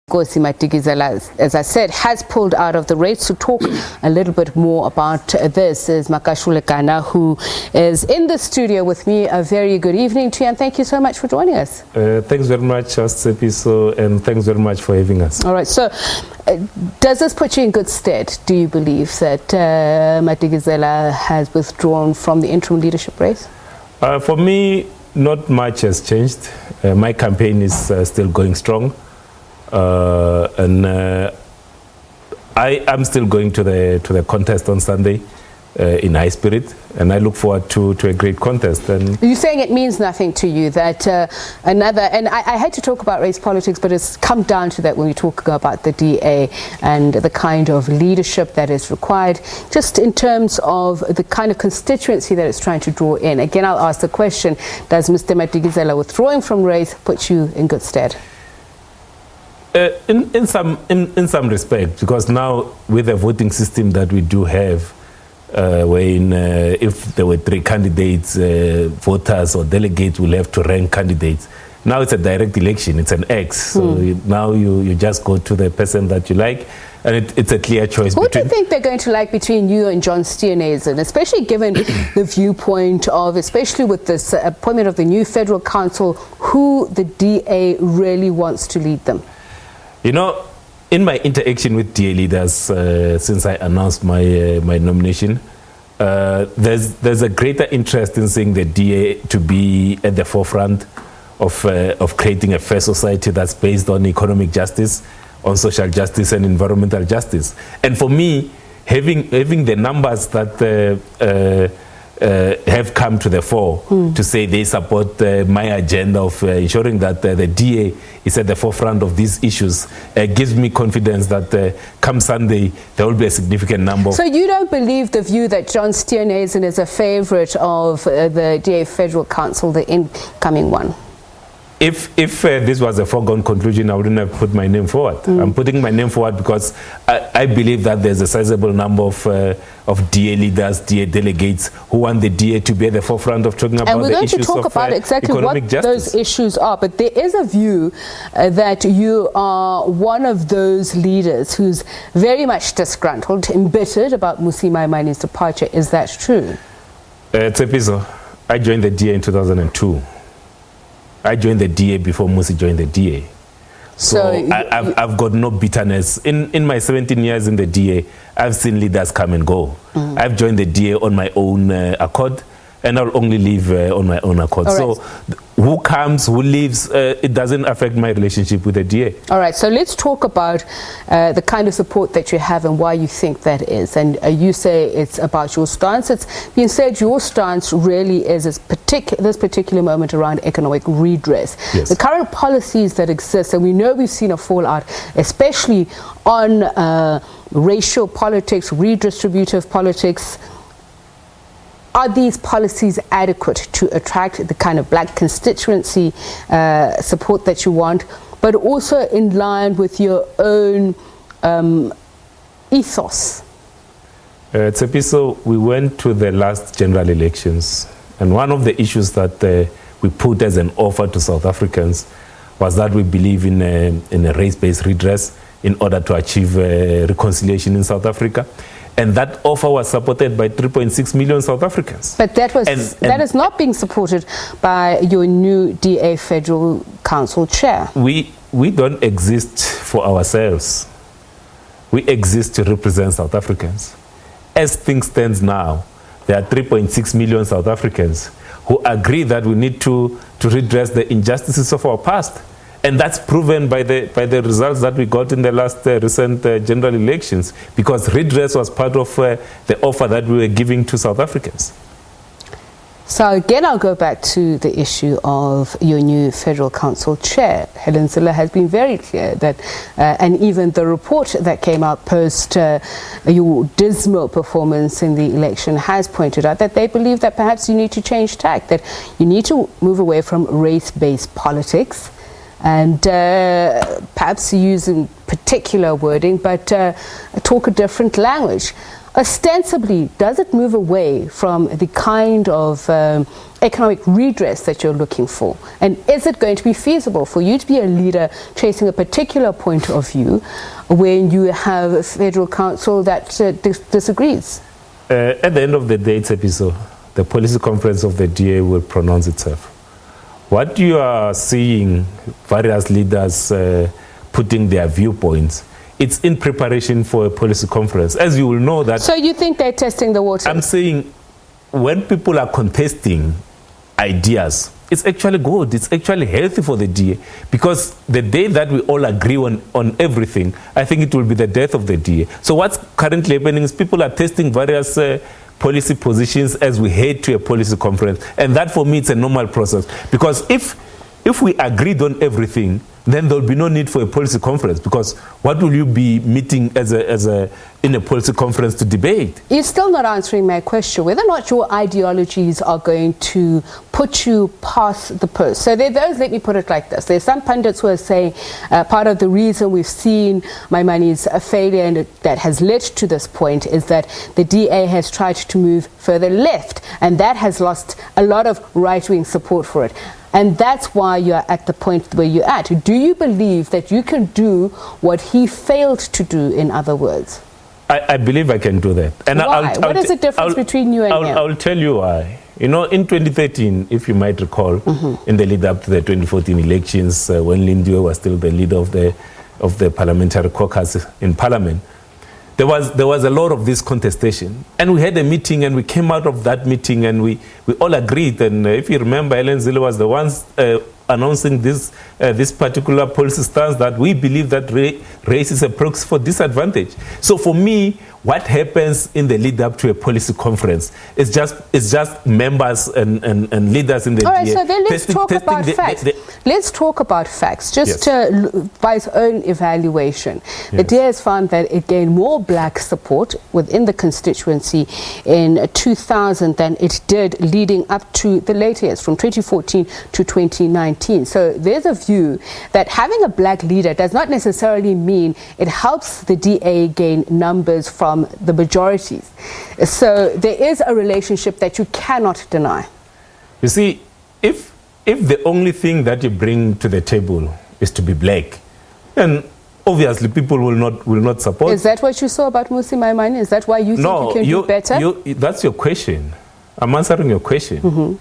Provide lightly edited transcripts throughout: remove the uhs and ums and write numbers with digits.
Bonginkosi Madikizela, as I said, has pulled out of the race. To talk a little bit more about this is Makashule Gana, who is in the studio with me. A very good evening to you, and thank you so much for joining us. Thanks very much, SABC, and thanks very much for having us. All right, so does this put you in good stead? Do you believe that Madikizela has withdrawn from the interim leadership race? For me, not much has changed. My campaign is still going strong. I am still going to the contest on Sunday in high spirit, and I look forward to a great contest. And you're saying it means nothing to you that I had to talk about race politics, but it's come down to that when we talk about the DA and the kind of leadership that is required, just in terms of the kind of constituency that it's trying to draw in. Again, I'll ask the question, does Mr. Madikizela withdrawing from race put you in good stead? In some respect, because now with the voting system that we do have, wherein if there were 3 candidates, voters or delegates will have to rank candidates. Now it's a direct election, it's an X. So now you just go to the person that you like, and it's a clear choice. What do you think they're going to like between you and John Steenhuisen, especially given the viewpoint of, especially with this appointment of the new federal council, who the DA really wants to lead them? You know, in my interaction with DA leaders since I announced my nomination, there's a greater interest in seeing the DA to be at the forefront of creating a fair society that's based on economic justice, on social justice and environmental justice. And for me, having the numbers that have come to the fore to say they support my agenda of ensuring that the DA is at the forefront of these issues gives me confidence that come Sunday there will be a significant number. So you don't believe the view that John Steenhuisen is a favorite of the DA Federal Council, the incoming one? If this was a foregone conclusion, I wouldn't have put my name forward. I'm putting my name forward because I believe that there's a sizable number of DA leaders, DA delegates who want the DA to be at the forefront of talking about the issues of economic justice. And we're going to talk about exactly what those issues are, but there is a view that you are one of those leaders who's very much disgruntled, embittered about Mmusi Maimane's departure. Is that true? Tsepiso, I joined the DA in 2002. I joined the DA before Mmusi joined the DA. So I've got no bitterness. In my 17 years in the DA, I've seen leaders come and go. I've joined the DA on my own accord, and I'll only leave on my own accord. So who comes, who leaves, it doesn't affect my relationship with the DA. All right, so let's talk about the kind of support that you have and why you think that is. And you say it's about your stance. It's been said your stance really is this particular moment around economic redress. Yes. The current policies that exist, and we know we've seen a fallout, especially on racial politics, redistributive politics. Are these policies adequate to attract the kind of black constituency support that you want, but also in line with your own ethos? Tsepiso, we went to the last general elections, and one of the issues that we put as an offer to South Africans was that we believe in a race-based redress in order to achieve reconciliation in South Africa. And that offer was supported by 3.6 million South Africans. But that is not being supported by your new DA Federal Council chair. We don't exist for ourselves. We exist to represent South Africans. As things stand now, there are 3.6 million South Africans who agree that we need to redress the injustices of our past. And that's proven by the results that we got in the last recent general elections, because redress was part of the offer that we were giving to South Africans. So again, I'll go back to the issue of your new Federal Council chair. Helen Zille has been very clear that, and even the report that came out post your dismal performance in the election has pointed out that they believe that perhaps you need to change tack, that you need to move away from race-based politics and perhaps using particular wording, but talk a different language. ostensibly, does it move away from the kind of economic redress that you're looking for? And is it going to be feasible for you to be a leader chasing a particular point of view when you have a federal council that disagrees? At the end of the day, it's episode. The policy conference of the DA will pronounce itself. What you are seeing, various leaders putting their viewpoints, it's in preparation for a policy conference. As you will know that... So you think they're testing the water? I'm saying when people are contesting ideas, it's actually good. It's actually healthy for the DA, because the day that we all agree on everything, I think it will be the death of the DA. So what's currently happening is people are testing various policy positions as we head to a policy conference. And that, for me, it's a normal process. Because if we agreed on everything, then there will be no need for a policy conference, because what will you be meeting in a policy conference to debate? You're still not answering my question, whether or not your ideologies are going to put you past the post. So let me put it like this. There's some pundits who are saying part of the reason we've seen Maimane's failure and that has led to this point is that the DA has tried to move further left, and that has lost a lot of right-wing support for it. And that's why you're at the point where you're at. Do you believe that you can do what he failed to do, in other words? I believe I can do that. And why? What is the difference between you and him? I'll tell you why. You know, in 2013, if you might recall, in the lead up to the 2014 elections, when Lindiwe was still the leader of the parliamentary caucus in Parliament, there was a lot of this contestation, and we had a meeting, and we came out of that meeting, and we all agreed. And if you remember, Helen Zille was the ones announcing this particular policy stance, that we believe that race is a proxy for disadvantage. So for me, what happens in the lead up to a policy conference is just members and leaders in the DA. All right, so then let's talk about facts. Let's talk about facts. Just by its own evaluation, the DA has found that it gained more black support within the constituency in 2000 than it did leading up to the later years, from 2014 to 2019. So there's a view that having a black leader does not necessarily mean it helps the DA gain numbers from the majorities. So there is a relationship that you cannot deny. You see, if the only thing that you bring to the table is to be black, then obviously people will not support. Is that what you saw about Mmusi Maimane? Is that why you think you can do better? That's your question. I'm answering your question.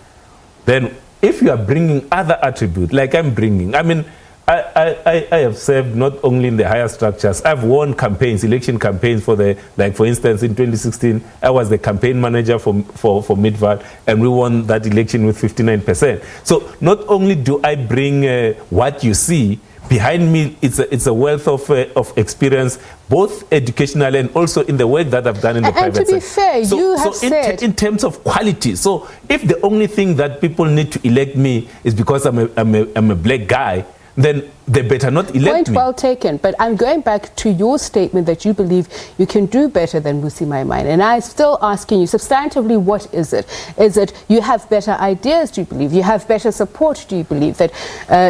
Then if you are bringing other attributes, like I'm bringing, I mean, I have served not only in the higher structures, I've won campaigns, election campaigns for instance, in 2016, I was the campaign manager for Midvad, and we won that election with 59%. So not only do I bring what you see, behind me it's a wealth of experience, both educational and also in the work that I've done in the private sector. And to be fair, you have said... in terms of quality, so if the only thing that people need to elect me is because I'm a black guy, then they better not elect me. Point well taken, but I'm going back to your statement that you believe you can do better than Mmusi Maimane, and I'm still asking you substantively, what is it? Is it you have better ideas, do you believe? You have better support, do you believe? That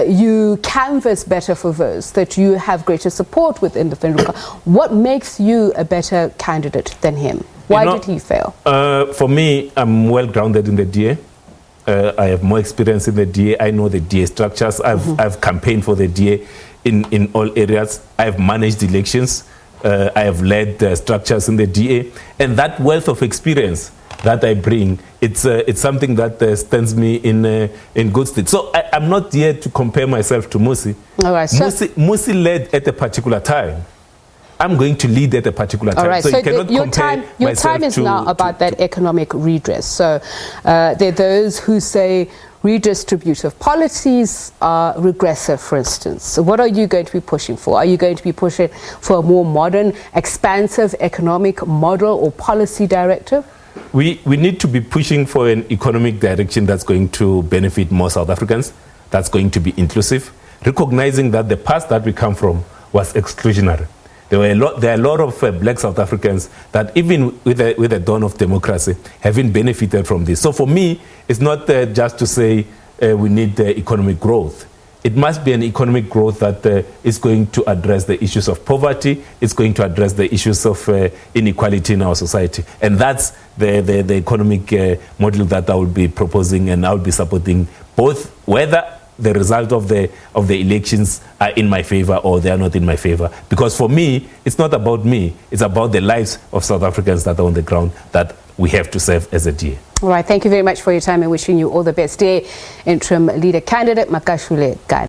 you canvass better for votes, that you have greater support within the federal? What makes you a better candidate than him? Why did he fail? For me, I'm well grounded in the DA. I have more experience in the DA. I know the DA structures. I've campaigned for the DA in all areas. I've managed elections. I have led structures in the DA. And that wealth of experience that I bring, it's something that stands me in good stead. So I'm not here to compare myself to Mmusi. All right, so Mmusi led at a particular time. I'm going to lead at a particular time. All right, so you cannot your time is now about that economic redress. So there are those who say redistributive policies are regressive, for instance. So what are you going to be pushing for? Are you going to be pushing for a more modern, expansive economic model or policy directive? We need to be pushing for an economic direction that's going to benefit more South Africans, that's going to be inclusive, recognizing that the past that we come from was exclusionary. There are a lot of black South Africans that even with the dawn of democracy haven't benefited from this. So for me, it's not just to say we need economic growth. it must be an economic growth that is going to address the issues of poverty, it's going to address the issues of inequality in our society. And that's the economic model that I will be proposing, and I will be supporting, both whether the result of the elections are in my favor or they are not in my favor. Because for me, it's not about me, it's about the lives of South Africans that are on the ground that we have to serve as a DA. All right, thank you very much for your time and wishing you all the best. DA Interim Leader Candidate Makashule Gana.